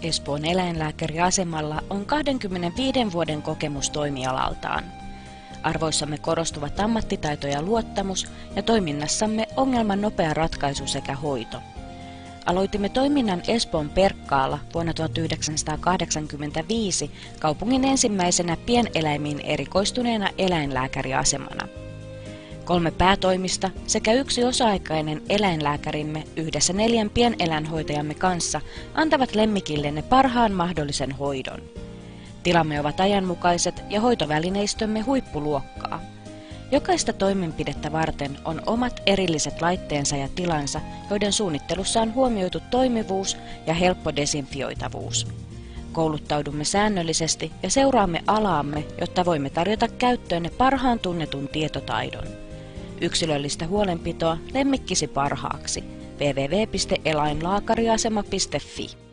Espoon eläinlääkäriasemalla on 25 vuoden kokemus toimialaltaan. Arvoissamme korostuvat ammattitaito ja luottamus ja toiminnassamme ongelman nopea ratkaisu sekä hoito. Aloitimme toiminnan Espoon Perkkaalla vuonna 1985 kaupungin ensimmäisenä pieneläimiin erikoistuneena eläinlääkäriasemana. 3 päätoimista sekä 1 osa-aikainen eläinlääkärimme yhdessä 4 pieneläinhoitajamme kanssa antavat lemmikillenne parhaan mahdollisen hoidon. Tilamme ovat ajanmukaiset ja hoitovälineistömme huippuluokkaa. Jokaista toimenpidettä varten on omat erilliset laitteensa ja tilansa, joiden suunnittelussa on huomioitu toimivuus ja helppo desinfioitavuus. Kouluttaudumme säännöllisesti ja seuraamme alaamme, jotta voimme tarjota käyttöönne parhaan tunnetun tietotaidon. Yksilöllistä huolenpitoa lemmikkisi parhaaksi. www.eläinlääkäriasema.fi